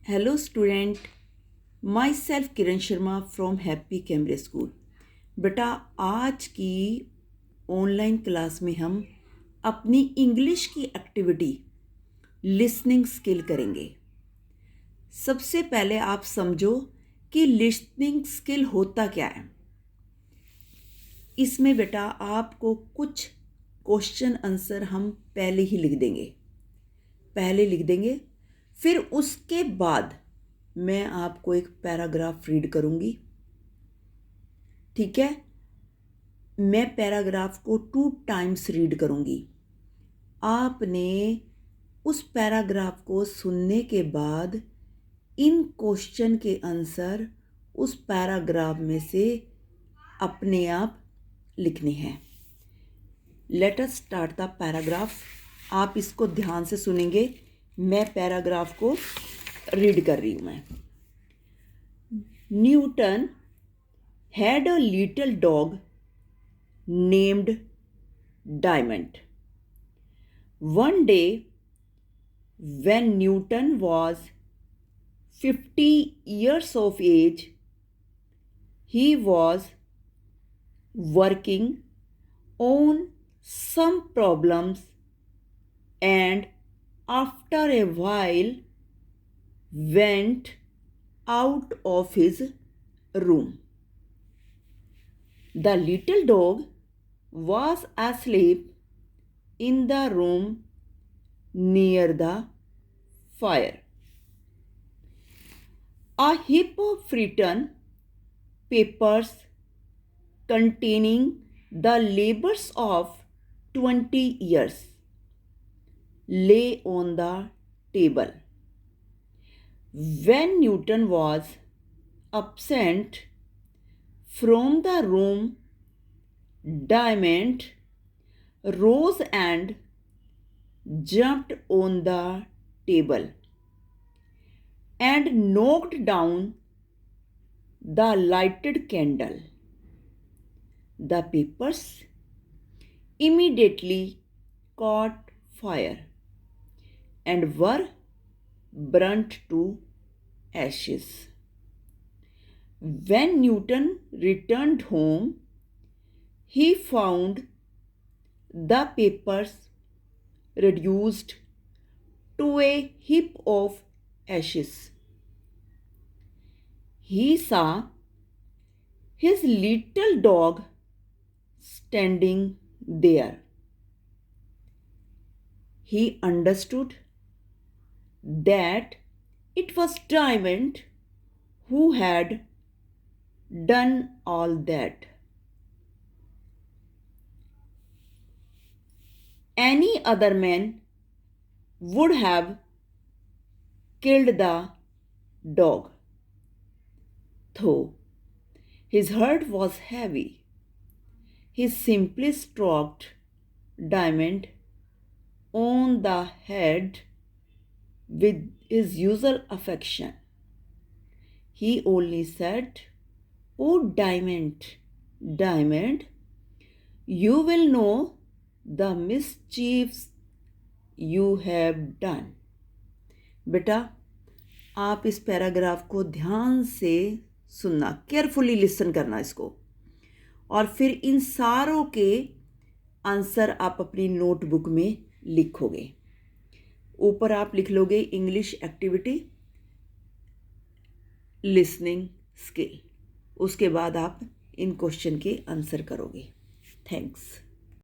Hello student, myself Kiran Sharma from happy कैमरे school. बेटा आज की ऑनलाइन क्लास में हम अपनी इंग्लिश की एक्टिविटी लिसनिंग स्किल करेंगे। सबसे पहले आप समझो कि लिसनिंग स्किल होता क्या है। इसमें बेटा आपको कुछ क्वेश्चन आंसर हम पहले लिख देंगे, फिर उसके बाद मैं आपको एक पैराग्राफ रीड करूंगी। ठीक है, मैं पैराग्राफ को 2 टाइम्स रीड करूंगी। आपने उस पैराग्राफ को सुनने के बाद इन क्वेश्चन के आंसर उस पैराग्राफ में से अपने आप लिखने हैं। Let us start the paragraph. आप इसको ध्यान से सुनेंगे। मैं पैराग्राफ को रीड कर रही हूँ। मैं Newton had a little dog named Diamond. One day, when Newton was 50 years of age, he was working on some problems and after a while went out of his room. The little dog was asleep in the room near the fire. A heap of written papers containing the labors of 20 years lay on the table. When Newton was absent from the room, Diamond rose and jumped on the table and knocked down the lighted candle. The papers immediately caught fire and were burnt to ashes. When Newton returned home, he found the papers reduced to a heap of ashes. He saw his little dog standing there. He understood that it was Diamond who had done all that. Any other man would have killed the dog. Though his heart was heavy, he simply stroked Diamond on the head with his usual affection. He only said, "Oh, Diamond, Diamond, you will know the mischiefs you have done." बेटा आप इस paragraph को ध्यान से सुनना, carefully listen करना इसको, और फिर इन सारों के आंसर आप अपनी नोटबुक में लिखोगे। ऊपर आप लिख लोगे इंग्लिश एक्टिविटी लिसनिंग स्किल। उसके बाद आप इन क्वेश्चन के आंसर करोगे। थैंक्स।